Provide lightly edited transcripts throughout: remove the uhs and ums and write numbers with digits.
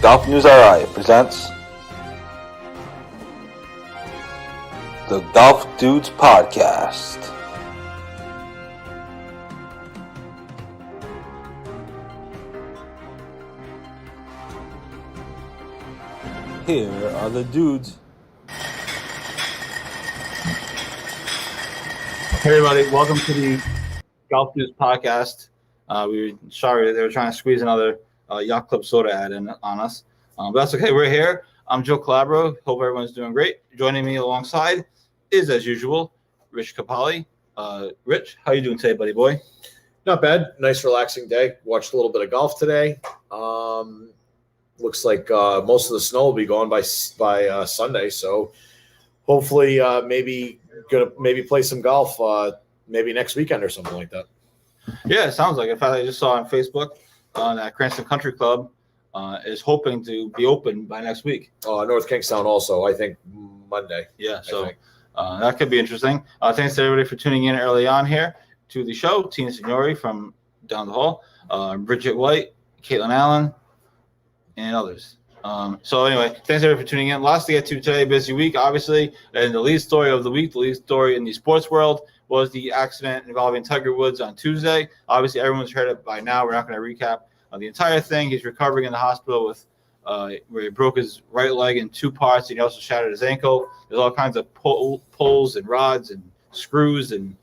Golf News RI presents the Golf Dudes Podcast. Here are the dudes. Hey everybody, welcome to the Golf News Podcast. We were sorry they were trying to squeeze another Yacht Club soda ad in on us, but that's okay. We're here. I'm Joe Calabro. Hope everyone's doing great. Joining me alongside is, as usual, Rich Capali. Rich, how you doing today, buddy boy? Not bad. Nice, relaxing day. Watched a little bit of golf today. Looks like most of the snow will be gone by Sunday. So hopefully, maybe play some golf. Maybe next weekend or something like that. Yeah, it sounds like it. In fact, I just saw on Facebook that Cranston Country Club is hoping to be open by next week. North Kingstown also, I think Monday. Yeah, so that could be interesting. Thanks to everybody for tuning in early on here to the show. Tina Signori from down the hall, Bridget White, Caitlin Allen, and others. So anyway, thanks everybody for tuning in. Lots to get to today. Busy week, obviously. And the lead story of the week, the lead story in the sports world, was the accident involving Tiger Woods on Tuesday. Obviously, everyone's heard it by now. We're not going to recap the entire thing. He's recovering in the hospital with where he broke his right leg in two parts, and he also shattered his ankle. There's all kinds of poles and rods and screws and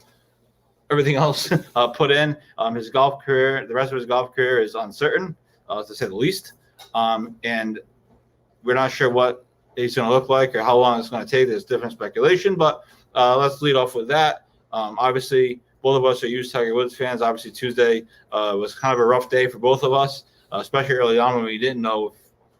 everything else put in. His golf career, the rest of his golf career is uncertain, to say the least. And we're not sure what he's going to look like or how long it's going to take. There's different speculation, but let's lead off with that. Obviously, both of us are huge Tiger Woods fans. Obviously, Tuesday was kind of a rough day for both of us, especially early on when we didn't know,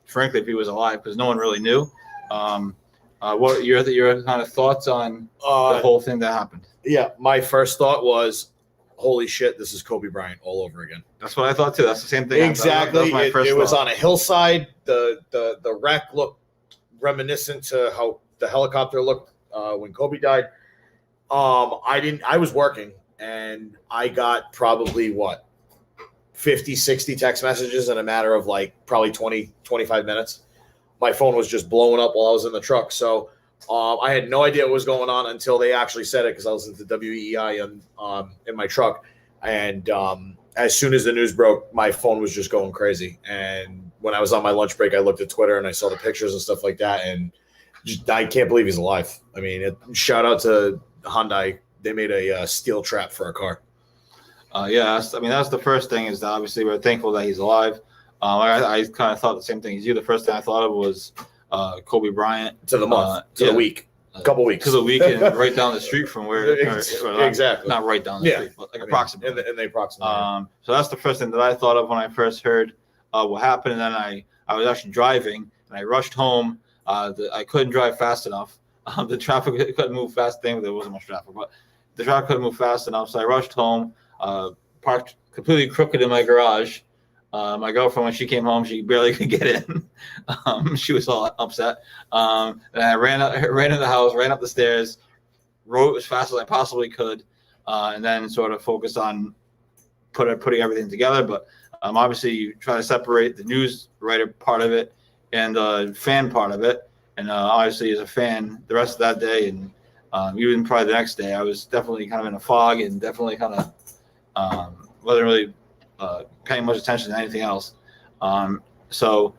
frankly, if he was alive because no one really knew. What are your kind of thoughts on the whole thing that happened? Yeah, my first thought was, holy shit, this is Kobe Bryant all over again. That's what I thought too. That's the same thing. Exactly. It was on a hillside. The wreck looked reminiscent to how the helicopter looked when Kobe died. I was working and I got probably 50, 60 text messages in a matter of probably 20, 25 minutes. My phone was just blowing up while I was in the truck. So I had no idea what was going on until they actually said it because I was in the WEI in my truck. And as soon as the news broke, my phone was just going crazy. And when I was on my lunch break, I looked at Twitter and I saw the pictures and stuff like that. And I can't believe he's alive. I mean, shout out to Hyundai. They made a steel trap for a car. That's the first thing is that obviously we're thankful that he's alive. I kind of thought the same thing as you. The first thing I thought of was Kobe Bryant. To the month, the week, a couple weeks. To the week and right down the street from where. Exactly. Not right down the street, but approximately. In the approximate. So that's the first thing that I thought of when I first heard what happened. And then I was actually driving and I rushed home. I couldn't drive fast enough. The traffic couldn't move fast. There wasn't much traffic, but the traffic couldn't move fast enough. So I rushed home, parked completely crooked in my garage. My girlfriend, when she came home, she barely could get in. She was all upset. And I ran in the house, ran up the stairs, rode as fast as I possibly could, and then sort of focused on putting everything together. But obviously, you try to separate the news writer part of it and the fan part of it. And obviously, as a fan, the rest of that day and even probably the next day, I was definitely kind of in a fog and definitely kind of wasn't really paying much attention to anything else. Obviously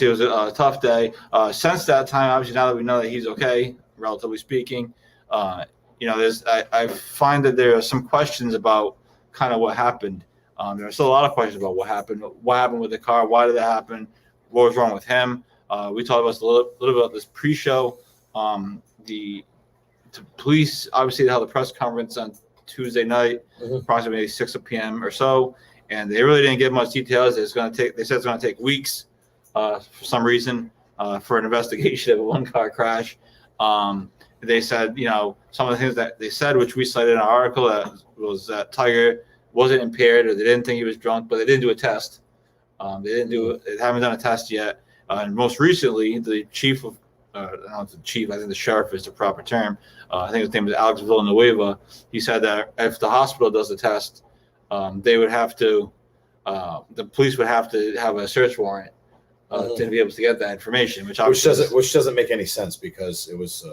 it was a tough day. Since that time, obviously now that we know that he's okay, relatively speaking, I find that there are some questions about kind of what happened. There are still a lot of questions about what happened with the car, why did that happen, what was wrong with him. We talked about a little bit about this pre-show. The police obviously held a press conference on Tuesday night, approximately 6 p.m. or so, and they really didn't give much details. They said it's going to take weeks for some reason for an investigation of a one-car crash. They said, some of the things that they said, which we cited in our article, was that Tiger wasn't impaired or they didn't think he was drunk, but they didn't do a test. They haven't done a test yet. And most recently, the chief of I don't know if the chief, I think the sheriff is the proper term. I think his name is Alex Villanueva. He said that if the hospital does the test, they would have to the police would have to have a search warrant to be able to get that information, which doesn't make any sense because it was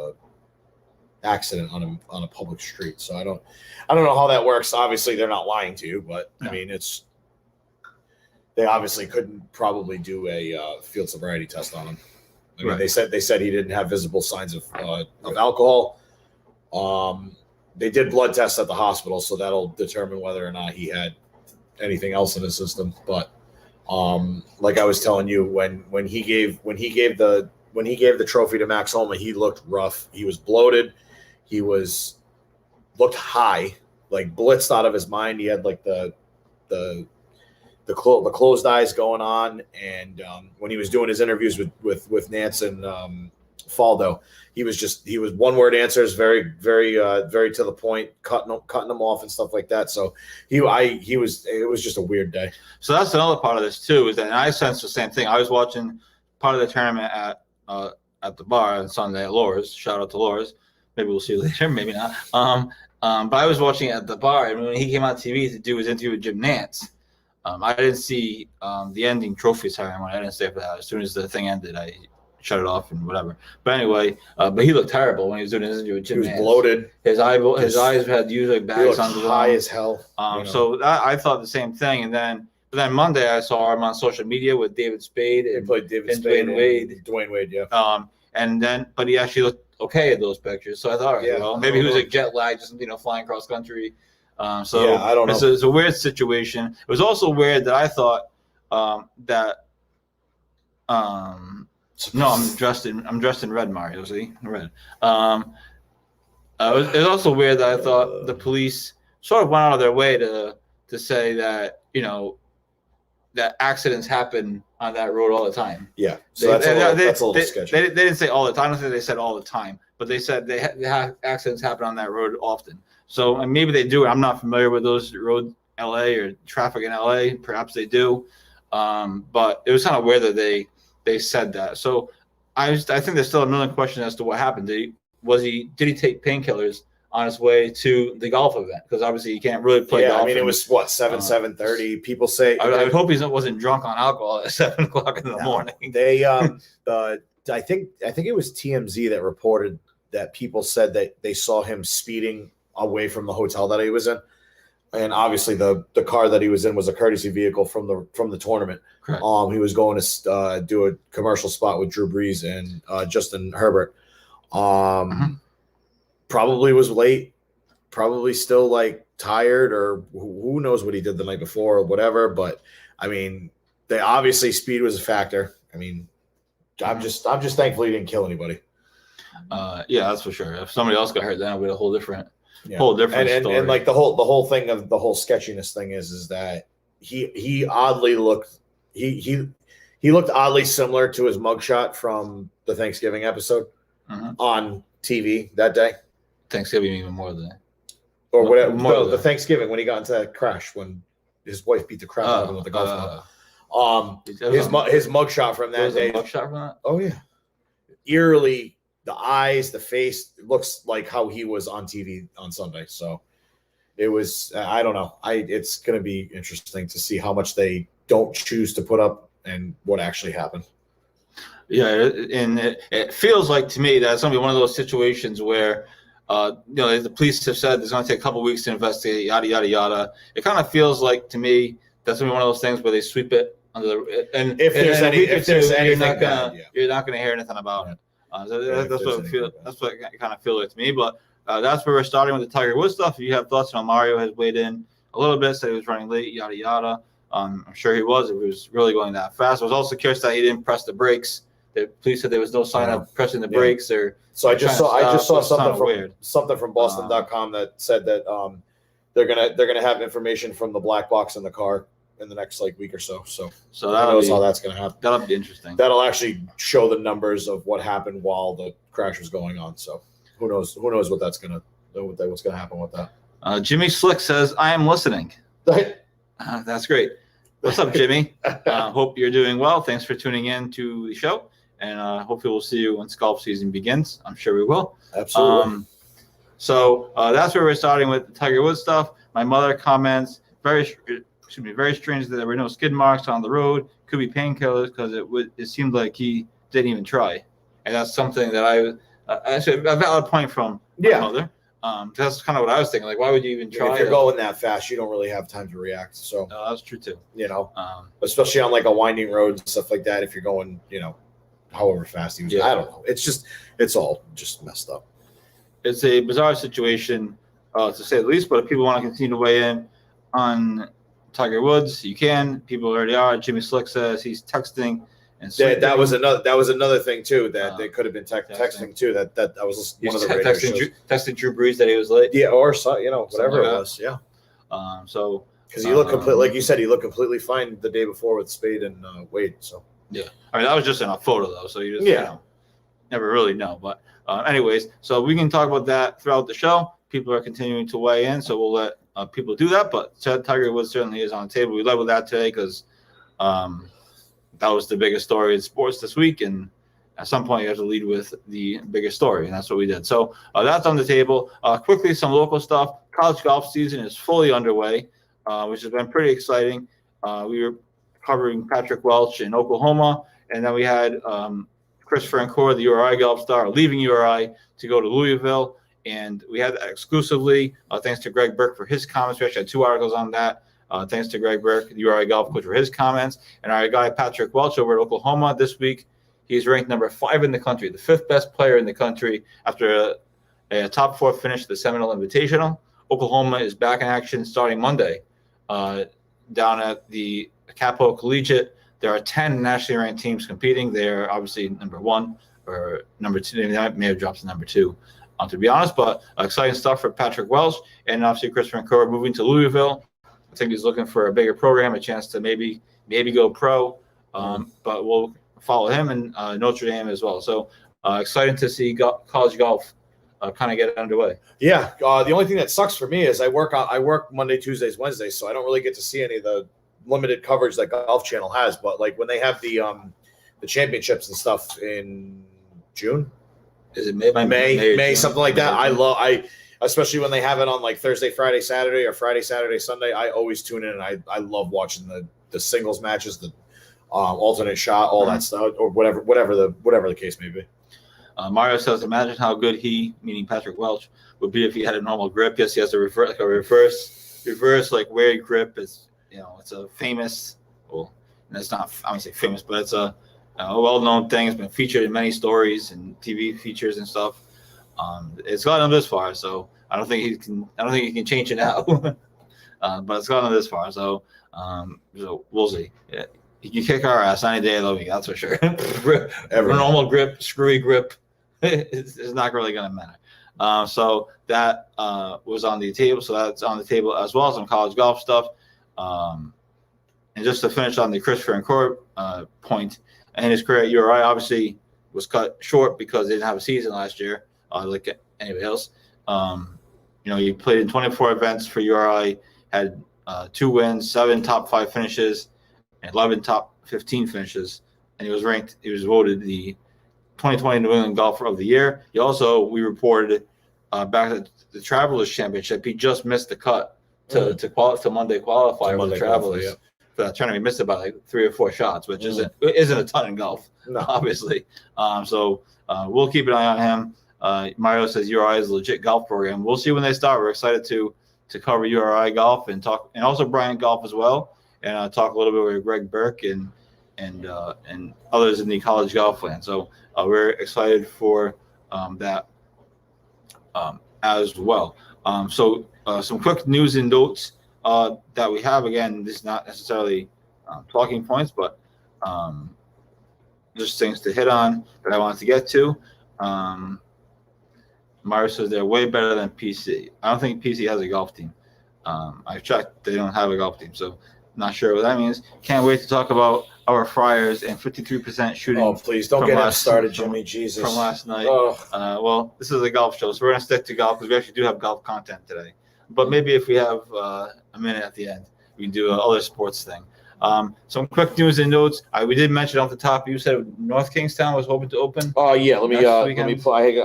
accident on a public street. So I don't know how that works. Obviously, they're not lying to you, but I mean, they obviously couldn't probably do a field sobriety test on him. I mean, they said he didn't have visible signs of alcohol. They did blood tests at the hospital, so that'll determine whether or not he had anything else in his system. But like I was telling you, when he gave the trophy to Max Homa, he looked rough. He was bloated. He looked high, like blitzed out of his mind. He had like the closed eyes going on, and when he was doing his interviews with Nance and Faldo, he was one word answers, very very to the point, cutting them off and stuff like that. So it was just a weird day. So that's another part of this too, is that I sensed the same thing. I was watching part of the tournament at the bar on Sunday at Laura's. Shout out to Laura's. Maybe we'll see you later, maybe not. But I was watching it at the bar, and when he came on TV to do his interview with Jim Nance, I didn't see the ending trophy ceremony. I didn't stay for that. As soon as the thing ended, I shut it off and whatever. But anyway, but he looked terrible when he was doing his interview with Jim Nance. He was bloated. His eyes had usually bags under them. High as hell. So I thought the same thing, and then Monday I saw him on social media with David Spade and Dwayne Wade. Dwayne Wade, yeah. But he actually looked okay in those pictures. So I thought, all right, well, maybe he was like jet lag, just flying cross country. I don't know. It's a weird situation. It was also weird that I thought that. No, I'm dressed in red, Mario. See, red. It was also weird that I thought the police sort of went out of their way to say that that accidents happen on that road all the time. Yeah, so that's a little sketchy. They didn't say all the time. I don't think they said all the time, but they said they have accidents happen on that road often. So and maybe they do. I'm not familiar with those road LA or traffic in LA. Perhaps they do, but it was kind of weird that they said that. So I think there's still a million questions as to what happened. Did he take painkillers on his way to the golf event? Because obviously you can't really play golf. I mean, it was 7:30. People say I would hope he wasn't drunk on alcohol at 7 o'clock in the morning. They I think it was TMZ that reported that people said that they saw him speeding away from the hotel that he was in. And obviously the car that he was in was a courtesy vehicle from the tournament. Correct. He was going to do a commercial spot with Drew Brees and Justin Herbert. Probably was late, probably still like tired, or who knows what he did the night before or whatever. But I mean, they obviously speed was a factor. I mean, I'm just thankful he didn't kill anybody. Yeah, that's for sure. If somebody else got hurt, then it would be a whole different story. And like the whole thing of the whole sketchiness thing is that he oddly looked he looked oddly similar to his mugshot from the Thanksgiving episode on TV that day. Thanksgiving even more than or whatever. No, the Thanksgiving when he got into that crash when his wife beat the crap out of him with the golf club. His mugshot from that day. Mugshot from that? Oh yeah, eerily. The eyes, the face, it looks like how he was on TV on Sunday. So it was, I don't know. It's going to be interesting to see how much they don't choose to put up and what actually happened. Yeah, and it feels like to me that it's going to be one of those situations where, the police have said it's going to take a couple of weeks to investigate, yada, yada, yada. It kind of feels like to me that's going to be one of those things where they sweep it under the, and if there's anything, you're not going to hear anything about it. That's what it kind of feels like to me. But that's where we're starting with the Tiger Woods stuff. If you have thoughts on Mario has weighed in a little bit, said he was running late, yada yada. I'm sure he was. If he was really going that fast. I was also curious that he didn't press the brakes. The police said there was no sign of pressing the brakes or. So I just saw something from Boston.com that said that they're gonna have information from the black box in the car in the next week or so. So that knows how that's going to happen. That'll be interesting. That'll actually show the numbers of what happened while the crash was going on. So who knows what that's going to what's going to happen with that. Jimmy Slick says, "I am listening." That's great. What's up, Jimmy? Hope you're doing well. Thanks for tuning in to the show, and hopefully we'll see you once golf season begins. I'm sure we will. Absolutely. So that's where we're starting with the Tiger Woods stuff. My mother comments very excuse me, very strange that there were no skid marks on the road. Could be painkillers because it seemed like he didn't even try, and that's something that actually a valid point from my mother. That's kind of what I was thinking. Like, why would you even try? If you're going that fast, you don't really have time to react. So that's true too. Especially on like a winding road and stuff like that. If you're going, however fast he was, I don't know. It's all just messed up. It's a bizarre situation, to say the least. But if people want to continue to weigh in on Tiger Woods, you can. People already are. Jimmy Slick says he's texting. And that was another thing too that they could have been texting too. That was one of the radio shows. Texting Drew Brees that he was late. Yeah, or whatever it was. Yeah. So because he looked like you said, he looked completely fine the day before with Spade and Wade. So yeah, I mean that was just in a photo though, so you just never really know. But anyways, so we can talk about that throughout the show. People are continuing to weigh in, so we'll let people do that. But Tiger Woods certainly is on the table. We led with that today because. That was the biggest story in sports this week, and at some point you have to lead with the biggest story, and that's what we did. So that's on the table. Quickly, some local stuff. College golf season is fully underway, which has been pretty exciting. We were covering Patrick Welch in Oklahoma, and then we had Christopher Encore, the URI golf star, leaving URI to go to Louisville, and we had that exclusively thanks to Greg Burke for his comments. We actually had 2 articles on that. Thanks to Greg Burke, the URI golf coach, for his comments. And our guy, Patrick Welch, over at Oklahoma this week, he's ranked number 5 in the country, the 5th best player in the country after a top 4 finish at the Seminole Invitational. Oklahoma is back in action starting Monday down at the Capo Collegiate. There are 10 nationally ranked teams competing. They're obviously number 1 or number 2. They may have dropped to number 2, to be honest. But exciting stuff for Patrick Welch. And obviously Christopher Encore moving to Louisville. I think he's looking for a bigger program, a chance to maybe go pro, but we'll follow him and Notre Dame as well. So exciting to see college golf kind of get underway. Yeah, the only thing that sucks for me is I work Monday, Tuesdays, Wednesdays, so I don't really get to see any of the limited coverage that Golf Channel has. But like when they have the championships and stuff in June, is it May? May something like that. Especially when they have it on like Thursday, Friday, Saturday, or Friday, Saturday, Sunday. I always tune in, and I love watching the singles matches, the alternate shot, all that stuff, or whatever the case may be. Mario says, imagine how good he, meaning Patrick Welch, would be if he had a normal grip. Yes, he has a reverse like wear grip. Is it's a famous. Well, and it's not. I wouldn't say famous, but it's a well-known thing. It's been featured in many stories and TV features and stuff. It's gotten this far, so I don't think he can change it now. But it's gotten this far, so we'll see. Yeah, he can kick our ass any day of the week, that's for sure. Normal grip, screwy grip, it's not really going to matter. So that was on the table. So that's on the table as well as some college golf stuff. And just to finish on the Christopher Encore point, and his career at URI obviously was cut short because they didn't have a season last year. Like anybody else, he played in 24 events for URI, had 2 wins, 7 top 5 finishes, and 11 top 15 finishes, and he was voted the 2020 New England Golfer of the Year. We reported back at the Travelers Championship, he just missed the cut to Monday qualifier with the Travelers. For that tournament, he missed about like 3 or 4 shots, which isn't a ton in golf, obviously. So we'll keep an eye on him. Mario says URI is a legit golf program. We'll see when they start. We're excited to cover URI golf and talk, and also Bryant golf as well, and talk a little bit with Greg Burke and others in the college golf land. So we're excited for that as well. So some quick news and notes that we have. Again, this is not necessarily talking points, but just things to hit on that I wanted to get to. Mario says they're way better than PC. I don't think PC has a golf team. I've checked; they don't have a golf team, so not sure what that means. Can't wait to talk about our Friars and 53% shooting. Oh, please don't get us started, Jimmy. Jesus. From last night. Oh. Well, this is a golf show, so we're gonna stick to golf because we actually do have golf content today. But maybe if we have a minute at the end, we can do another sports thing. Some quick news and notes. We did mention off the top. You said North Kingstown was hoping to open. Oh yeah, let me. I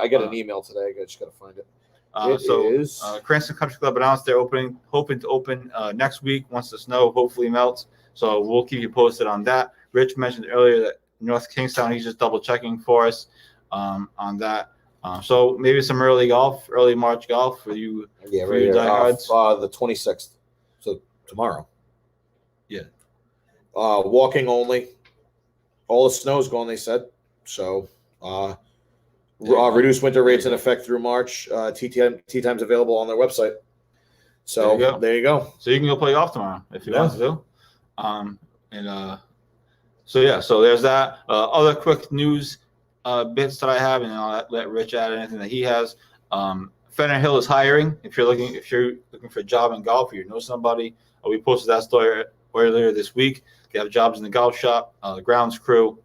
got an email today. I just gotta find it. Cranston Country Club announced they're hoping to open next week once the snow hopefully melts. So we'll keep you posted on that. Rich mentioned earlier that North Kingstown, he's just double checking for us on that. So maybe some early March golf for you. Yeah, for right you here. diehards. The 26th. So tomorrow. Yeah. Walking only. All the snow's gone, they said. So reduced winter rates in effect through March. Tee times available on their website. So there you go. So you can go play golf tomorrow if you want to do. So there's that. Other quick news bits that I have, and I'll let Rich add anything that he has. Fenner Hill is hiring. If you're looking for a job in golf, or you know somebody, we posted that story earlier this week. They have jobs in the golf shop, the grounds crew,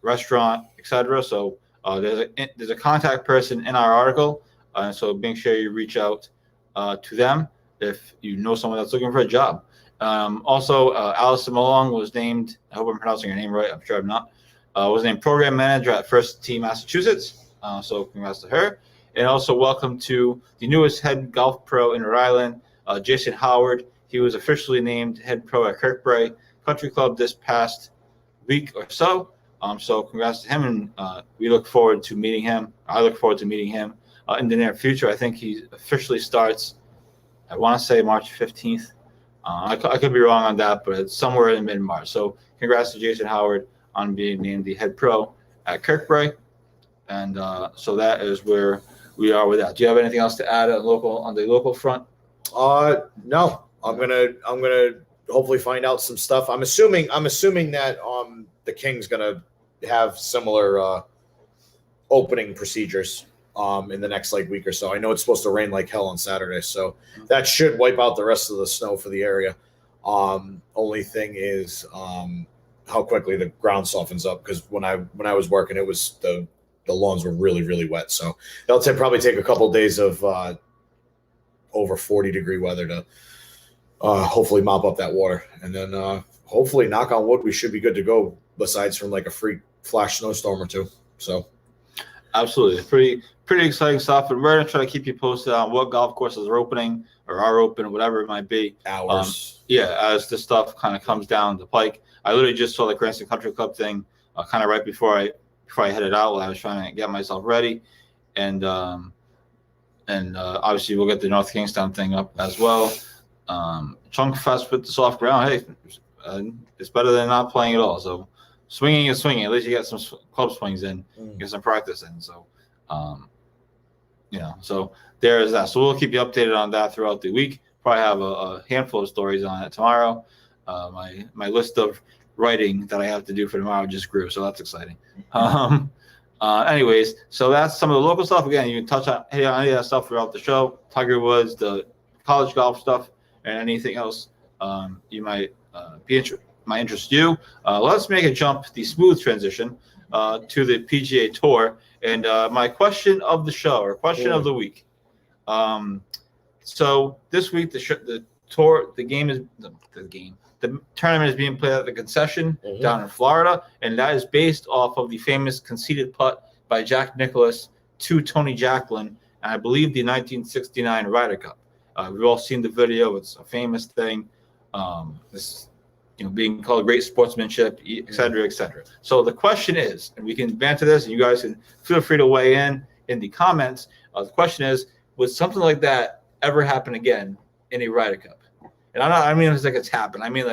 restaurant, etc. So there's a contact person in our article, so make sure you reach out to them if you know someone that's looking for a job. Also, Allison Malong was named, I hope I'm pronouncing her name right, I'm sure I'm not, was named program manager at First Tee Massachusetts. So congrats to her. And also welcome to the newest head golf pro in Rhode Island, Jason Howard. He was officially named head pro at Kirkbride Country Club this past week or so. So congrats to him, and we look forward to meeting him. I look forward to meeting him in the near future. I think he officially starts, I want to say March 15th. I could be wrong on that, but it's somewhere in mid-March. So congrats to Jason Howard on being named the head pro at Kirkbride. And so that is where we are with that. Do you have anything else to add on the local front? No. I'm gonna hopefully find out some stuff. I'm assuming that the King's gonna have similar opening procedures in the next week or so. I know it's supposed to rain like hell on Saturday, so that should wipe out the rest of the snow for the area. Only thing is how quickly the ground softens up, because when I was working, it was the lawns were really, really wet. So it'll probably take a couple of days of over 40-degree weather to hopefully mop up that water, and then hopefully, knock on wood, we should be good to go. Besides from a freak flash snowstorm or two. So absolutely, pretty exciting stuff, and we're gonna try to keep you posted on what golf courses are opening or are open, whatever it might be. Hours. As this stuff kind of comes down the pike. I literally just saw the Cranston Country Club thing kind of right before I headed out while I was trying to get myself ready, and obviously we'll get the North Kingstown thing up as well. Chunk Fest with the soft ground. Hey, it's better than not playing at all. So swinging is swinging. At least you get some club swings in, get some practice in. So, so there is that. So we'll keep you updated on that throughout the week. Probably have a handful of stories on it tomorrow. My list of writing that I have to do for tomorrow just grew, so that's exciting. Anyways, so that's some of the local stuff. Again, you can hit on any of that stuff throughout the show. Tiger Woods, the college golf stuff, and anything else you might might interest you. Let's make a jump, the smooth transition to the PGA Tour. And my question of the show, or question of the week. So this week, the tournament is being played at the Concession down in Florida, and that is based off of the famous conceded putt by Jack Nicklaus to Tony Jacklin, and I believe the 1969 Ryder Cup. We've all seen the video; it's a famous thing. This, being called great sportsmanship, et cetera, et cetera. So the question is, and we can banter this, and you guys can feel free to weigh in the comments. The question is, would something like that ever happen again in a Ryder Cup? And I mean it's happened. I mean,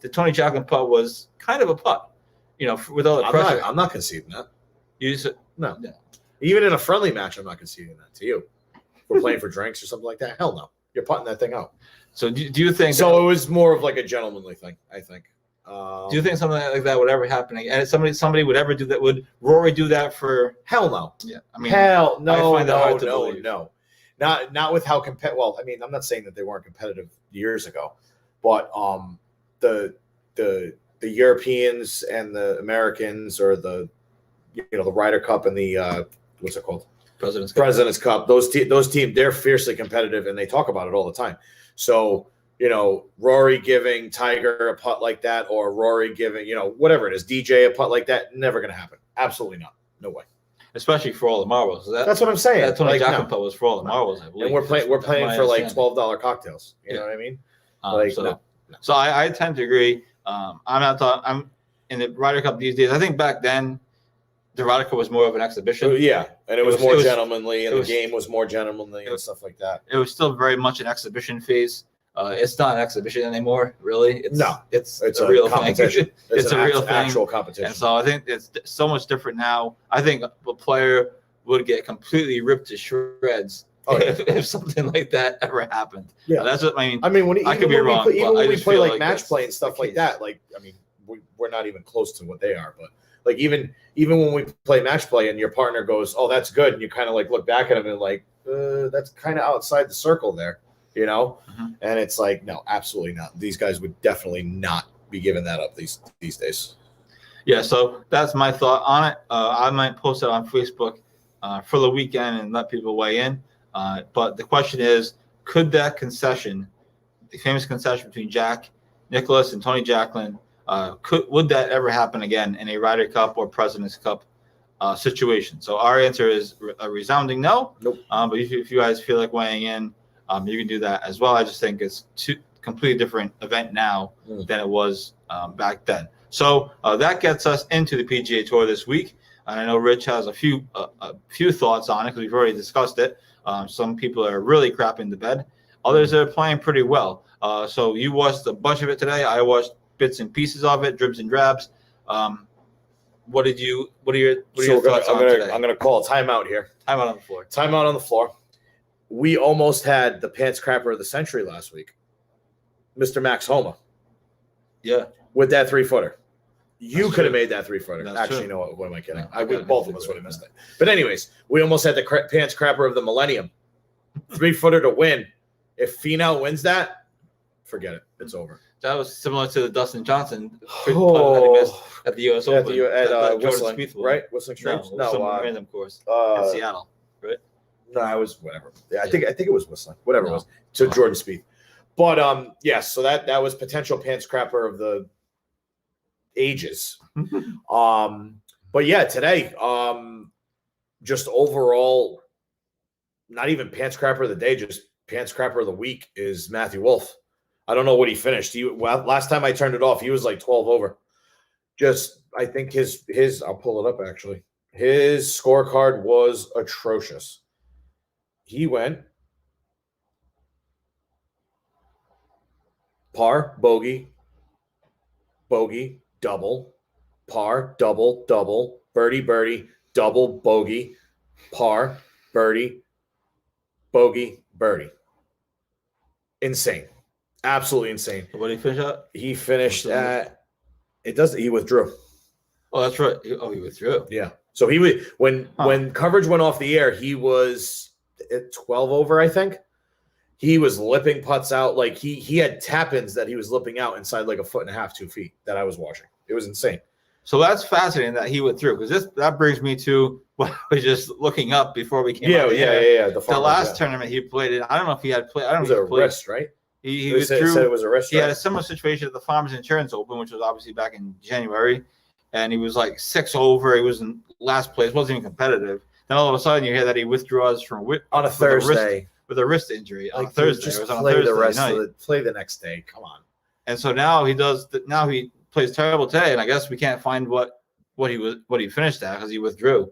the Tony Jacklin putt was kind of a putt, with all the pressure. I'm not conceding that. No. Even in a friendly match, I'm not conceding that to you. We're playing for drinks or something like that. Hell no. You're putting that thing out. So do you think? So it was more of a gentlemanly thing, I think. Do you think something like that would ever happen again? And somebody would ever do that? Would Rory do that for? Hell no. Yeah, I mean, hell no, no. Not with how competitive. Well, I mean, I'm not saying that they weren't competitive years ago, but the Europeans and the Americans, or the Ryder Cup and the what's it called? President's Cup. Those teams, they're fiercely competitive, and they talk about it all the time. So, Rory giving Tiger a putt like that, or Rory giving, whatever it is, DJ a putt like that, never going to happen. Absolutely not. No way. especially for all the marbles. That's what I'm saying. That Tony Like, Jackson no. putt was for all the marbles, I believe. And we're playing That's my for like understanding. $12 cocktails. You know what I mean? So I tend to agree. I'm in the Ryder Cup these days. I think back then the Ryder Cup was more of an exhibition. Yeah, and it was more gentlemanly, and the game was more gentlemanly and stuff like that. It was still very much an exhibition phase. It's not an exhibition anymore, really. It's a real competition. thing. It's a real thing. Actual competition. And so I think it's so much different now. I think a player would get completely ripped to shreds if something like that ever happened. Yeah, that's what I mean. I could be wrong. Even when we play like match that's play and stuff like that, we're not even close to what they are. But like even when we play match play and your partner goes, "Oh, that's good," and you kind of like look back at him and like, that's kind of outside the circle there. You know, and it's like, no, absolutely not. These guys would definitely not be giving that up these days. Yeah, so that's my thought on it. I might post it on Facebook for the weekend and let people weigh in. But the question is, could that concession, the famous concession between Jack Nicklaus and Tony Jacklin, would that ever happen again in a Ryder Cup or President's Cup situation? So our answer is a resounding no. Nope. But if you guys feel like weighing in, you can do that as well. I just think it's a completely different event now than it was back then. So that gets us into the PGA Tour this week. And I know Rich has a few thoughts on it because we've already discussed it. Some people are really crapping the bed. Others are playing pretty well. So you watched a bunch of it today. I watched bits and pieces of it, dribs and drabs. What are your thoughts on today? I'm gonna call a timeout here. Timeout on the floor. Timeout on the floor. We almost had the pants crapper of the century last week, Mr. Max Homa. Yeah, with that 3-footer. You That's could have true. made that 3-footer. That's Actually, true. you know what am I kidding? No, Both of us would have missed it. But anyways, we almost had the pants crapper of the millennium. 3-footer to win. If Finau wins that, forget it. It's over. That was similar to the Dustin Johnson that he missed at the U.S. Open. At Jordan Whistling, Spieth one. right? Whistling Straits? No, some No, random course in Seattle, right? No, I was whatever. Yeah, I think it was Whistling. Whatever it No. was. To Jordan Spieth. But yes, so that was potential pants crapper of the ages. But yeah, today, just overall, not even pants crapper of the day, just pants crapper of the week is Matthew Wolff. I don't know what he finished. Last time I turned it off, he was like 12 over. I think his I'll pull it up actually. His scorecard was atrocious. He went par, bogey, double, par, double, double, birdie, double, bogey, par, birdie, bogey, birdie. Insane. Absolutely insane. What did he finish at? He finished he withdrew. Oh, that's right. He withdrew. Yeah. So he was when coverage went off the air, he was at 12 over, I think. He was lipping putts out. Like he had tap-ins that he was lipping out inside like 1.5 feet, 2 feet that I was watching. It was insane. So that's fascinating that he withdrew because that brings me to what I was just looking up before we came out. Yeah. The last tournament he played in, I don't know if he had played. I don't know if he played. Wrist, right? He withdrew. Said it was a wrist. He had a similar situation at the Farmers Insurance Open, which was obviously back in January, and he was like 6 over. He was in last place, wasn't even competitive. Then all of a sudden, you hear that he withdraws from on a Thursday with a wrist injury on a like, Thursday. Just it was on play a Thursday the rest night. of play the next day. Come on. And so now he does. Now he plays terrible today, and I guess we can't find what he finished at because he withdrew.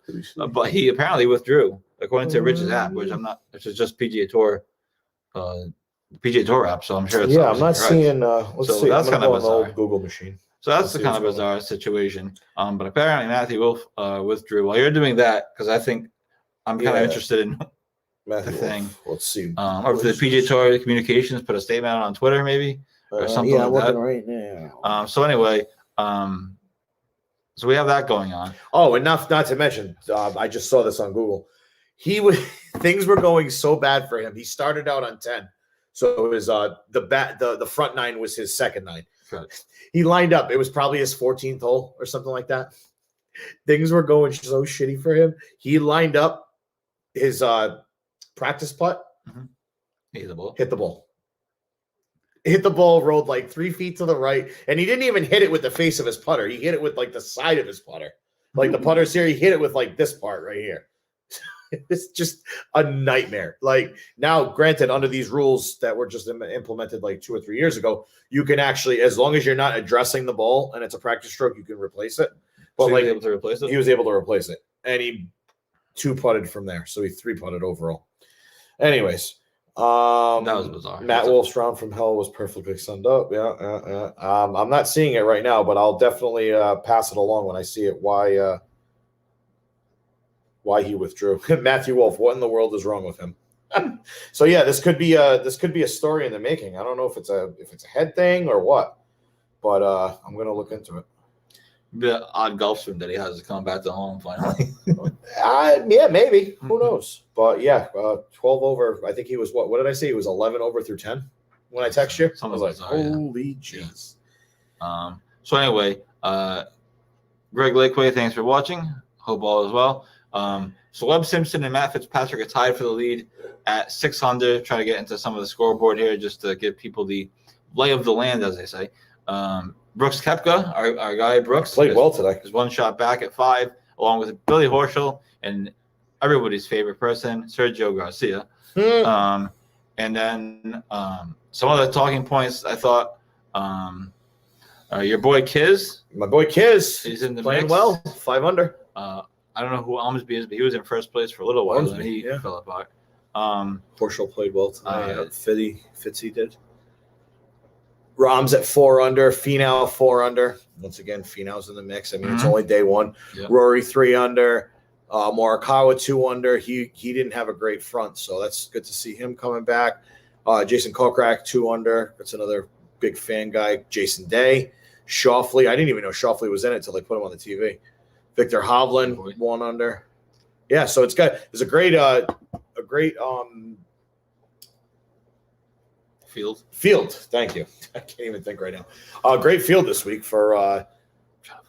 But he apparently withdrew according to Rich's app, which is just PGA Tour. PGA Tour app, so I'm sure it's I'm not correct. seeing. Let's So see. that's I'm kind gonna of go on the bizarre. old Google machine. So that's the kind of bizarre situation. But apparently Matthew Wolff withdrew. While you're doing that, because I think I'm kind of interested in Matthew the thing. Wolff. Let's see. Or if the PGA Tour Communications put a statement out on Twitter, maybe or something I'm like that. looking right now. So anyway, so we have that going on. Oh, and not to mention, I just saw this on Google. Things were going so bad for him. He started out on 10. So it was the front 9 was his second 9. Right. He lined up. It was probably his 14th hole or something like that. Things were going so shitty for him. He lined up his practice putt. Mm-hmm. Hit the ball. Hit the ball, rolled like 3 feet to the right, and he didn't even hit it with the face of his putter. He hit it with like the side of his putter. Like the putters here, he hit it with like this part right here. It's just a nightmare. Like now, granted, under these rules that were just implemented like 2 or 3 years ago, you can actually, as long as you're not addressing the ball and it's a practice stroke, you can replace it. But So like he was able to replace it? he was able to replace it, and he 2-putted from there, so he 3-putted overall. Anyways, That was bizarre. Matt Wolf's round from hell was perfectly summed up. Yeah. I'm not seeing it right now, but I'll definitely pass it along when I see it. Why he withdrew. Matthew Wolf, what in the world is wrong with him? So yeah, this could be a story in the making. I don't know if it's a head thing or what, but I'm gonna look into it. The odd golf swing that he has to come back to home finally. Yeah, maybe. Who knows? But yeah, 12 over. I think he was what did I say? He was 11 over through 10 when I text you. I was like, holy jeez. Yeah. So anyway, Greg Lakeway, thanks for watching. Hope all is well. So Webb Simpson and Matt Fitzpatrick are tied for the lead at 600. Trying to get into some of the scoreboard here just to give people the lay of the land, as they say. Brooks Koepka, our guy Brooks, Played well today. Is one shot back at 5, along with Billy Horschel and everybody's favorite person, Sergio Garcia. And then some other talking points. I thought your boy Kiz. My boy Kiz. He's in the playing mix. well. 5 under. I don't know who Almsby is, but he was in first place for a little while, and he fell apart. Horschel played well tonight. Fitzy did. Rom's at 4 under. Finau 4 under. Once again, Finau's in the mix. I mean, it's only day one. Yep. Rory 3 under. Morikawa 2 under. He didn't have a great front, so that's good to see him coming back. Jason Kokrak 2 under. That's another big fan guy. Jason Day. Schauffele. I didn't even know Schauffele was in it until they put him on the TV. Victor Hovland 1 under. Yeah, so it's a great field. Thank you. I can't even think right now. Great field this week for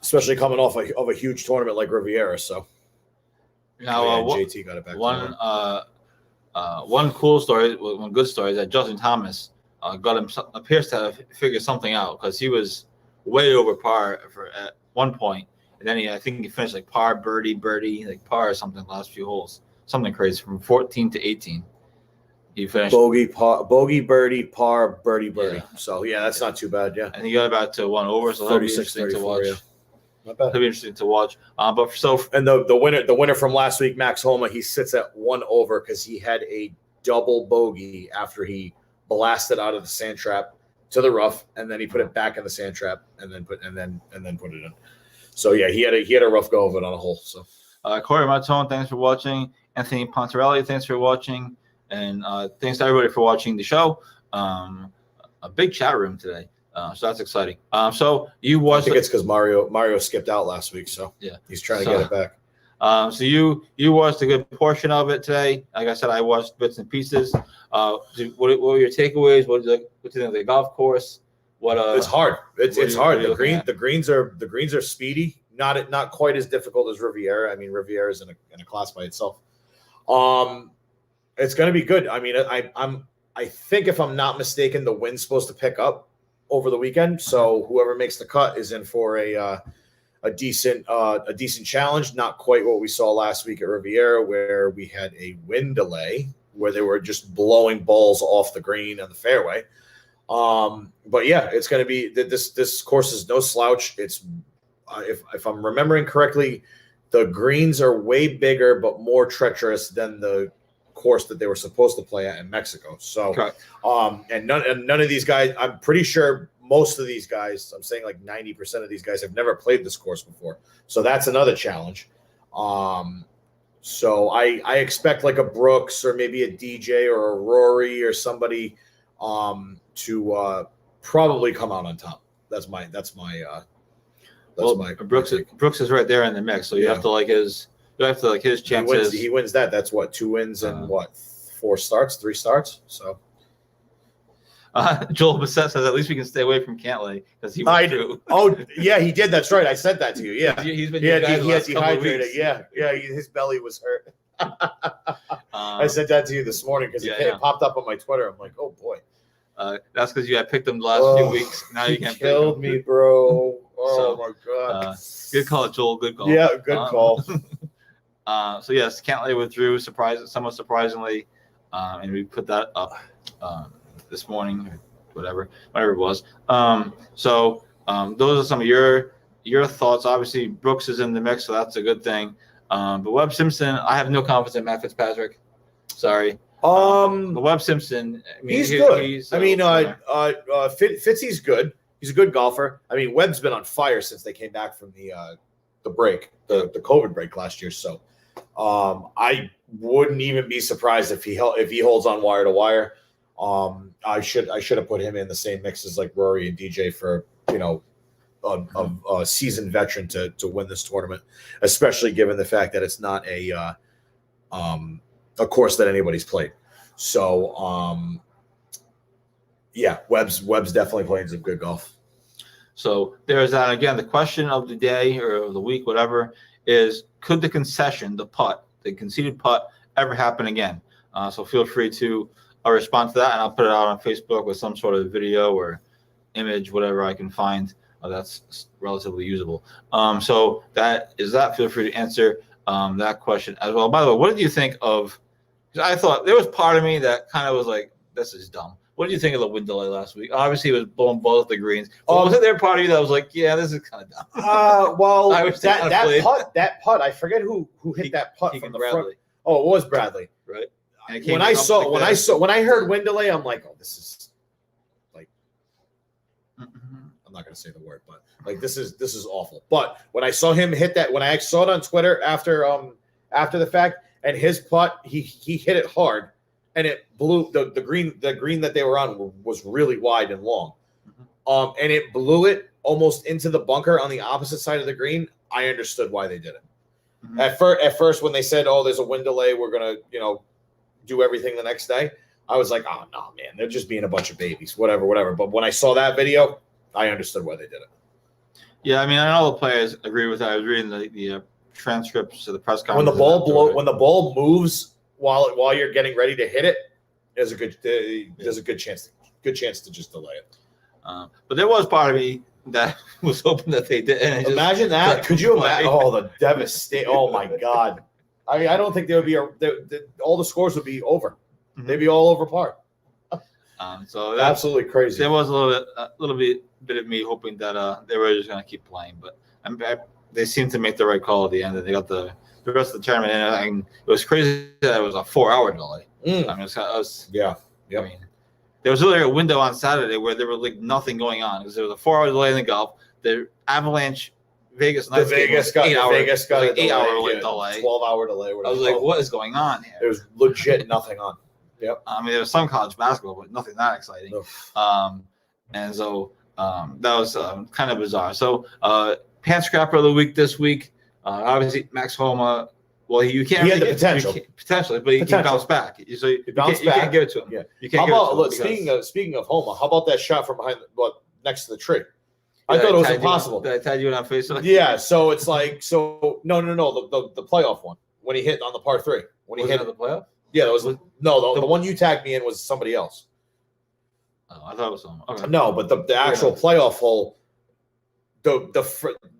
especially coming off of a huge tournament like Riviera. So now JT got it back. One cool story, one good story is that Justin Thomas appears to have figured something out because he was way over par at one point, and then I think he finished like par, birdie, like par or something the last few holes, something crazy from 14 to 18. He finished bogey, birdie, par, birdie. Yeah. So yeah, that's not too bad. Yeah, and he got about to 1 over, so that'll be interesting to watch. Yeah. Not bad. That'll be interesting to watch. And the winner from last week, Max Homa, he sits at 1 over because he had a double bogey after he blasted out of the sand trap to the rough, and then he put it back in the sand trap, and then put it in. So yeah, he had a rough go of it on a hole. So Corey Martone, thanks for watching. Anthony Pontarelli, thanks for watching. And thanks to everybody for watching the show. A big chat room today, so that's exciting. So you watched. I think it's because Mario skipped out last week, so yeah, he's trying to get it back. So you watched a good portion of it today. Like I said, I watched bits and pieces. What were your takeaways? What do you think of the golf course? It's hard. It's hard. The greens are speedy. Not quite as difficult as Riviera. I mean, Riviera is in a class by itself. It's going to be good. I mean, I think if I'm not mistaken, the wind's supposed to pick up over the weekend. So whoever makes the cut is in for a decent challenge. Not quite what we saw last week at Riviera, where we had a wind delay, where they were just blowing balls off the green and the fairway. But yeah, it's going to be this course is no slouch. It's if I'm remembering correctly, the greens are way bigger but more treacherous than the course that they were supposed to play at in Mexico. So, and none of these guys, I'm pretty sure most of these guys, I'm saying like 90% of these guys have never played this course before. So that's another challenge. So I expect like a Brooks or maybe a DJ or a Rory or somebody to probably come out on top. That's my Brooks is right there in the mix. So you have to like his chances. He wins that. That's what, 2 wins and 3 starts. So Joel Bassett says at least we can stay away from Cantlay because he went through. Oh yeah, he did. That's right. I said that to you. Yeah, he's been. He has dehydrated. Yeah. His belly was hurt. I said that to you this morning because it popped up on my Twitter. I'm like, oh boy. That's because you had picked him the last few weeks. Now you can't. Killed me, bro. Oh my god. Good call, Joel. Good call. Yeah, good call. So yes, Cantlay withdrew, somewhat surprisingly, and we put that up this morning, or whatever it was. So those are some of your thoughts. Obviously, Brooks is in the mix, so that's a good thing. But Webb Simpson, I have no confidence in Matt Fitzpatrick. Sorry. But Webb Simpson, I mean, he's good. Fitzy's good. He's a good golfer. I mean, Webb's been on fire since they came back from the break, the COVID break last year. So I wouldn't even be surprised if he holds on wire to wire. I should have put him in the same mix as like Rory and DJ for a seasoned veteran to win this tournament, especially given the fact that it's not a course that anybody's played. So Webb's definitely playing some good golf. So there's that. Again, the question of the day or the week, whatever, is could the concession, the conceded putt, ever happen again? So feel free to respond to that, and I'll put it out on Facebook with some sort of video or image, whatever I can find that's relatively usable. So that is that. Feel free to answer that question as well. By the way, what did you think of? Because I thought there was part of me that kind of was like, this is dumb. What did you think of the wind delay last week? Obviously, it was blowing both the greens. Was there part of you that was like, yeah, this is kind of dumb? Well, that putt, I forget who hit that putt from the front. Oh, it was Bradley. Right. When I heard wind delay, I'm like, oh, this is like, I'm not going to say the word, but like, this is awful. But when I saw him hit that, when I saw it on Twitter after the fact, and his putt, he hit it hard, and it blew the green that they were on was really wide and long, and it blew it almost into the bunker on the opposite side of the green. I understood why they did it. At first, when they said, "Oh, there's a wind delay, we're gonna do everything the next day," I was like, "Oh no, man, they're just being a bunch of babies, whatever." But when I saw that video, I understood why they did it. Yeah, I mean, I know the players agree with that. I was reading the transcripts of the press conference. When the ball moves while you're getting ready to hit it, there's a good chance to just delay it. But there was part of me that was hoping that they did. Imagine that. Could you imagine? Oh, the devastation! Oh my God! I don't think there would be all the scores would be over. They'd be all over par. So absolutely crazy. There was a little bit of me hoping that they were just going to keep playing, but they seemed to make the right call at the end, and they got the rest of the tournament in. And it was crazy that it was a 4-hour delay. I mean, I mean, there was really a window on Saturday where there was like nothing going on because there was a 4-hour delay in the golf. The Avalanche Vegas got an 8-hour delay, 12-hour delay. I was like, what is going on here? There was legit nothing on. Yep. I mean, there was some college basketball, but nothing that exciting. And so that was kind of bizarre. So pants scrapper of the week this week. Obviously, Max Homa. Well, you can't. He had the potential, but he can bounce back. So you can't give it to him. Yeah. You can't. How about speaking of Homa? How about that shot from behind, next to the tree? I thought it was impossible. Did I tag you on Facebook? Yeah. So it's like no. The playoff one when he hit on the par 3 when he hit the playoff. Yeah, that was the one you tagged me in was somebody else. Oh, I thought it was someone. Okay. No, but the actual playoff hole,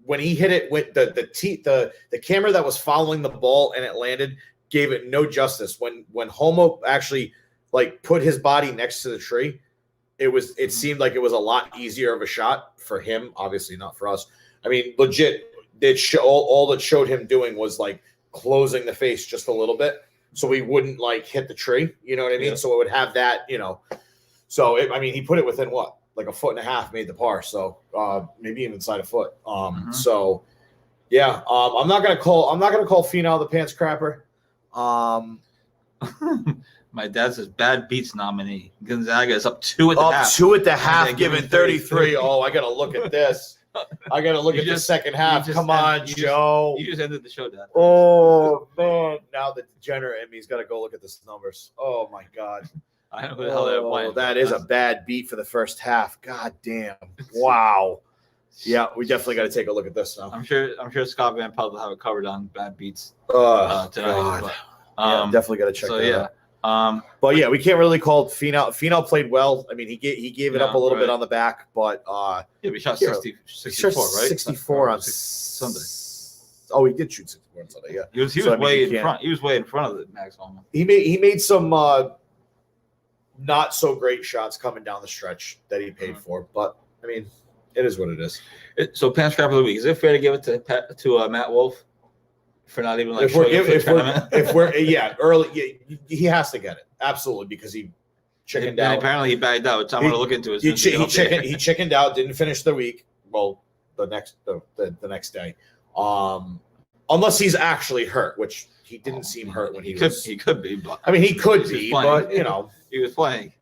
when he hit it with the camera that was following the ball and it landed gave it no justice. When Homo actually like put his body next to the tree, it seemed like it was a lot easier of a shot for him. Obviously not for us. I mean, legit, all that showed him doing was like closing the face just a little bit. So he wouldn't like hit the tree, you know what I mean? Yeah. So it would have that, So he put it within what, like a foot and a half, made the par. So maybe even inside a foot. So yeah, I'm not gonna call Finau the pants crapper. My dad says bad beats nominee. Gonzaga is up 2 at the half. 2 at the half, given 33. Oh, I gotta look at this. I got to look at the second half. Come on, Joe. You just ended the show, Dad. Oh, man. Now the degenerate in me's got to go look at the numbers. Oh, my God. I don't know who the hell they're playing. That is a bad beat for the first half. God damn. Wow. Yeah, we definitely got to take a look at this now. I'm sure Scott Van Pelt will have it covered on bad beats tonight. God. But, definitely got to check that out. But yeah, we can't really call it Finau. Finau played well. I mean, he gave it up a little bit on the back, but we shot yeah, 64, right? 64 on Sunday. Oh, he did shoot 64 on Sunday. Yeah, He was way in front. He was way in front of the Max Homa. He made some not so great shots coming down the stretch that he paid for, but I mean, it is what it is. So, pants scrap of the week. Is it fair to give it to Matt Wolf for not even like early, he has to get it absolutely because he chickened out. Apparently, he bagged out. I'm going to look into it. He chickened out. Didn't finish the week. Well, the next day, unless he's actually hurt, which he didn't seem hurt when he was. He could be. But I mean, he could be, but you know, he was playing.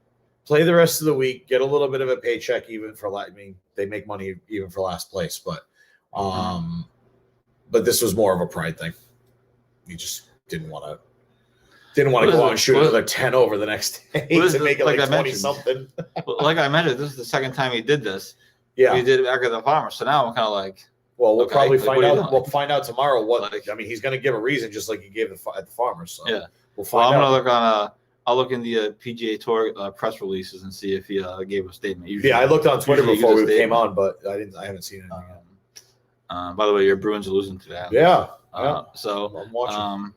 Play the rest of the week, get a little bit of a paycheck, even for I mean, they make money even for last place, but this was more of a pride thing. He just didn't want to go out and shoot another 10 over the next day to make it like 20 something. Like I mentioned, this is the second time he did this. Yeah, he did it back at the Farmers. So now I'm kind of like, well, we'll probably find out. We'll find out tomorrow. I mean, he's going to give a reason, just like he gave at the Farmers. So yeah, we'll find out. I'm going to look on. I'll look in the PGA Tour press releases and see if he gave a statement. Usually, I looked on Twitter before we came on, but I haven't seen anything yet. By the way, your Bruins are losing today. Yeah. So I'm watching.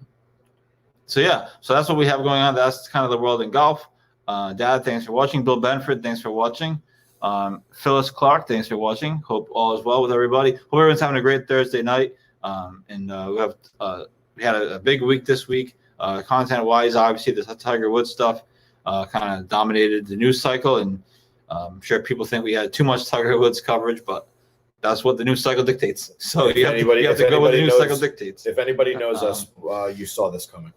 So that's what we have going on. That's kind of the world in golf. Dad, thanks for watching. Bill Benford, thanks for watching. Phyllis Clark, thanks for watching. Hope all is well with everybody. Hope everyone's having a great Thursday night. We had a big week this week. Content-wise, obviously, the Tiger Woods stuff kind of dominated the news cycle, and I'm sure people think we had too much Tiger Woods coverage, but that's what the news cycle dictates. So you have to go with the news cycle dictates. If anybody knows us, you saw this coming.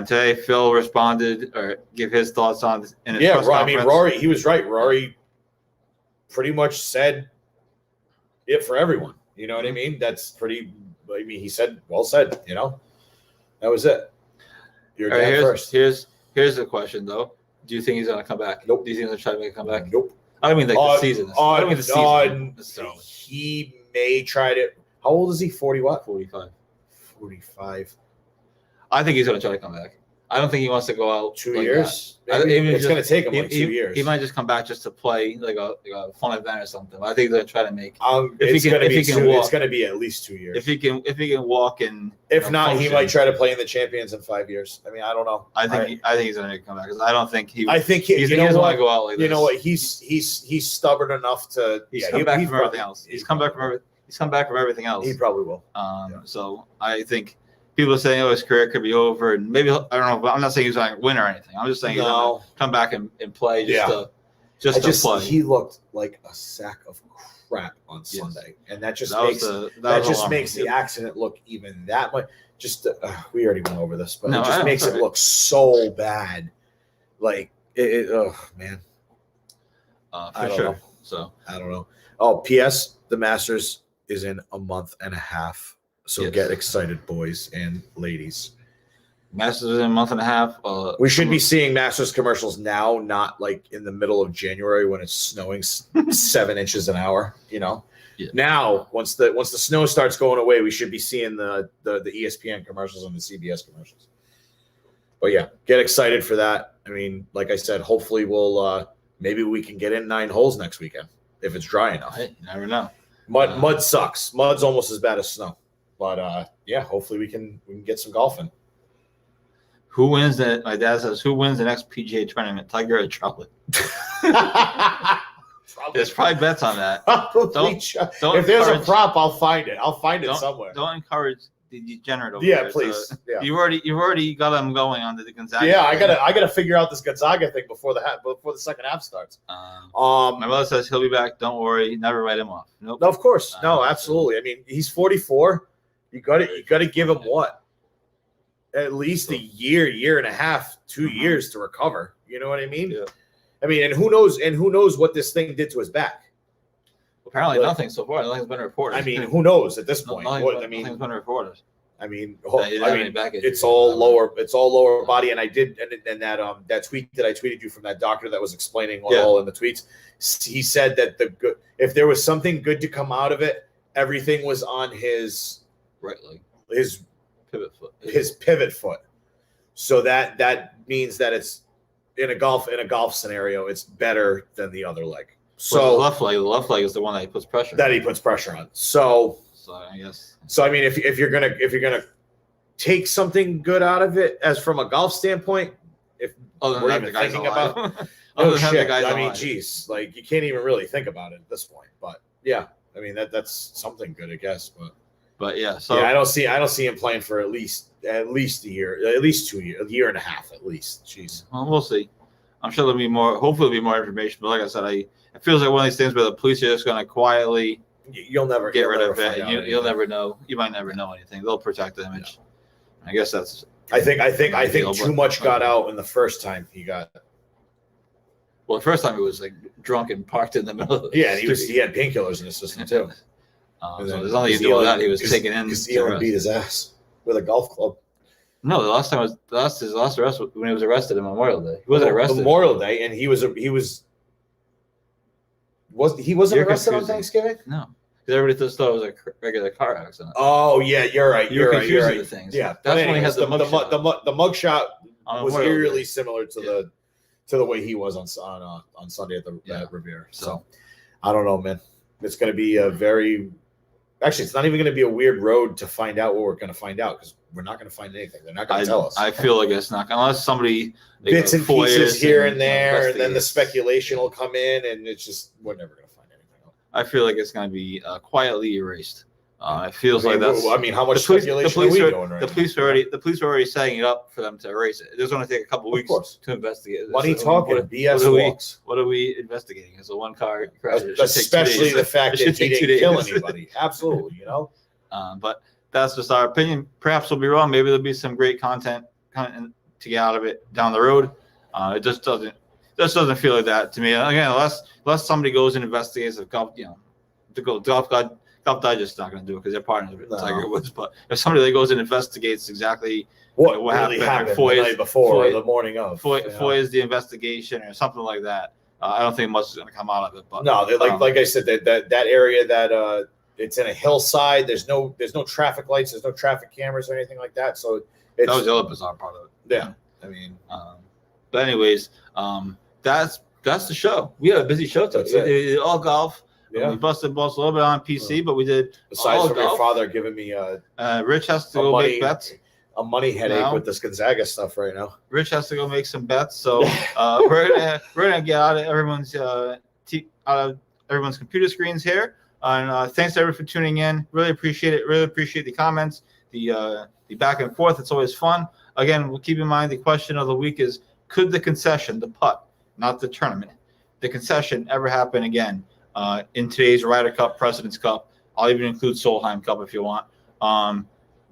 Today, Phil responded or give his thoughts on in his press conference. I mean, Rory, he was right. Rory pretty much said it for everyone. You know what I mean? That's pretty. I mean, he said, "Well said." You know. That was it. You're first. Here's the question though. Do you think he's gonna come back? Nope. Do you think he's gonna try to make a comeback? Nope. I don't mean like the season. I don't mean the season. He may try to. How old is he? 40 what? 45. 45. I think he's gonna try to come back. I don't think he wants to go out 2 years. It's going to take him 2 years. He might just come back just to play like a fun event or something. I think they're trying to make. It's going to be at least 2 years. If he can walk and. If not, function, he might try to play in the Champions in 5 years. I mean, I don't know. I think he's going to make a comeback because I don't think he. I think he doesn't want to go out like this. You know what? He's stubborn enough to. He's come back from everything else. He's come back from everything else. He probably will. So I think. People are saying, his career could be over, and maybe I don't know. But I'm not saying he's going to win or anything. I'm just saying he's going to come back and play to play. He looked like a sack of crap on Sunday, and that just makes the accident look even that much. We already went over this, but it just makes it look so bad. Like oh man, for sure. Know. So I don't know. Oh, P.S. The Masters is in a month and a half. So get excited, boys and ladies. Masters in a month and a half. We should be seeing Masters commercials now, not like in the middle of January when it's snowing 7 inches an hour. You know, now once the snow starts going away, we should be seeing the ESPN commercials and the CBS commercials. But yeah, get excited for that. I mean, like I said, hopefully we'll maybe we can get in 9 holes next weekend if it's dry enough. Hey, you never know. Mud sucks. Mud's almost as bad as snow. But hopefully we can get some golfing. Who wins that? My dad says, who wins the next PGA tournament, Tiger or Charlie? There's probably bets on that. Don't if there's a prop, I'll find it. I'll find it somewhere. Don't encourage the degenerate over there. Please. So you've already got them going on the Gonzaga. Yeah, I gotta figure out this Gonzaga thing before the second half starts. My mother says he'll be back. Don't worry, never write him off. Nope. No, of course, no, absolutely. I mean, he's 44. You got to give him what? At least a year and a half, 2 years to recover. You know what I mean? Yeah. I mean, and who knows what this thing did to his back? Apparently nothing so far. Nothing's been reported. I mean, who knows at this point? Nothing's been reported. I mean, it's all lower. It's all lower body. And I did, and that tweet that I tweeted you from that doctor that was explaining all in the tweets. He said that if there was something good to come out of it, everything was on his right leg, his pivot foot, his pivot foot. So that means that it's in a golf scenario, it's better than the other leg. So the left leg is the one that he puts pressure. That he puts pressure on. So I guess. So I mean, if you're gonna take something good out of it, as from a golf standpoint, if we're even thinking about, no shit. I mean, geez, like you can't even really think about it at this point. But yeah, I mean that's something good, I guess. But yeah, so yeah, I don't see him playing for at least a year, at least 2 years, a year and a half at least. Jeez. Well, we'll see. I'm sure there'll be more. Hopefully, there'll be more information. But like I said, it feels like one of these things where the police are just going to quietly. You'll never get rid of it. You'll never know. You might never know anything. They'll protect the image. Yeah. I guess that's. I think too much got out in the first time he got. Well, the first time he was like drunk and parked in the middle of the and he had painkillers in his system too. So there's nothing you do with that. He was taken in. Because he beat his ass with a golf club. No, the last time his last arrest when he was arrested on Memorial Day. He wasn't arrested. Memorial Day, and he wasn't arrested on Thanksgiving? No. Because everybody just thought it was a regular car accident. Oh yeah, you're right. You're right. The things. Yeah, that's when he had the mugshot. The mugshot was eerily similar to the way he was on Sunday at the Riviera. So I don't know, man. It's going to be a very. Actually, it's not even going to be a weird road to find out what we're going to find out because we're not going to find anything. They're not going to tell us. I feel like it's not unless somebody bits and pieces here and there, and then the speculation will come in, and it's just we're never going to find anything else. I feel like it's going to be quietly erased. It feels like that's. I mean, how much speculation are we doing right now? The police are already setting it up for them to erase it. It's going to take a couple weeks to investigate. Money talking, BS walks. What are we investigating? It's a one-car crash. Especially the fact that he didn't kill anybody. Absolutely, But that's just our opinion. Perhaps we'll be wrong. Maybe there'll be some great content to get out of it down the road. It just doesn't feel like that to me. Again, unless somebody goes and investigates if golf, Golf Digest is not going to do it because they're partners with Tiger Woods. But if somebody that goes and investigates exactly what really happened the night before or the morning of, FOIA's the investigation or something like that, I don't think much is going to come out of it. But no, like I said, that area that it's in a hillside. There's no traffic lights. There's no traffic cameras or anything like that. So that was the other bizarre part of it. Yeah, I mean, but anyways, that's the show. We had a busy show today. All golf. Yeah. We busted balls a little bit on PC, but we did. Besides from your father giving me Rich has to go make bets. A money headache with this Gonzaga stuff right now. Rich has to go make some bets, so we're gonna get out of everyone's computer screens here. And thanks to everyone for tuning in. Really appreciate it. Really appreciate the comments, the back and forth. It's always fun. Again, we'll keep in mind the question of the week is: could the concession, the putt, not the tournament, the concession ever happen again? In today's Ryder Cup, President's Cup. I'll even include Solheim Cup if you want.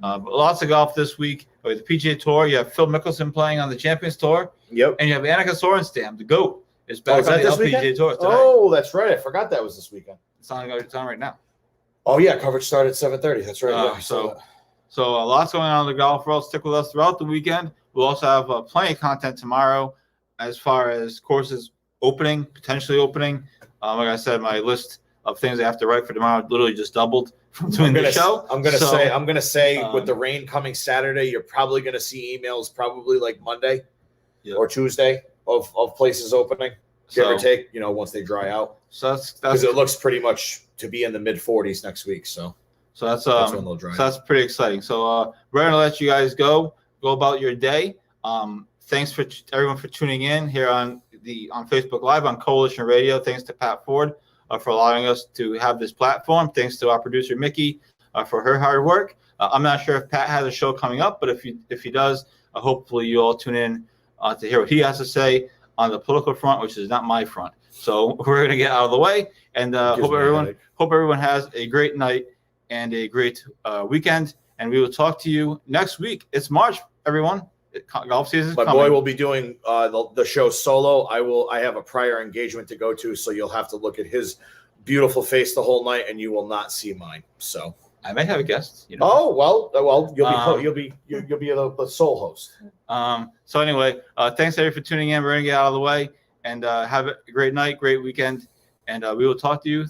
Lots of golf this week. With the PGA Tour, you have Phil Mickelson playing on the Champions Tour. Yep. And you have Annika Sorenstam, the GOAT, is back on the LPGA Tour today. Oh, that's right. I forgot that was this weekend. It's on right now. Oh, yeah. Coverage started at 7:30. That's right. So lots going on in the golf world. Stick with us throughout the weekend. We'll also have plenty of content tomorrow as far as courses potentially opening. Like I said, my list of things I have to write for tomorrow literally just doubled from doing the show. I'm gonna say with the rain coming Saturday, you're probably gonna see emails probably like Monday or Tuesday of places opening, give or take. Once they dry out. So that's because it looks pretty much to be in the mid 40s next week. So that's when they'll dry. So that's pretty exciting. So we're gonna let you guys go about your day. Thanks for everyone for tuning in here on Facebook Live on Coalition Radio. Thanks to Pat Ford for allowing us to have this platform. Thanks to our producer Mickey for her hard work. I'm not sure if Pat has a show coming up, but if he does, hopefully you all tune in to hear what he has to say on the political front, which is not my front. So we're going to get out of the way and hope everyone has a great night and a great weekend. And we will talk to you next week. It's March, everyone. Golf season is My coming. boy will be doing the show solo. I have a prior engagement to go to, so you'll have to look at his beautiful face the whole night, and you will not see mine. So I may have a guest. Oh well, you'll be the sole host. So anyway, thanks everybody for tuning in. We're gonna get out of the way and have a great night, great weekend, and we will talk to you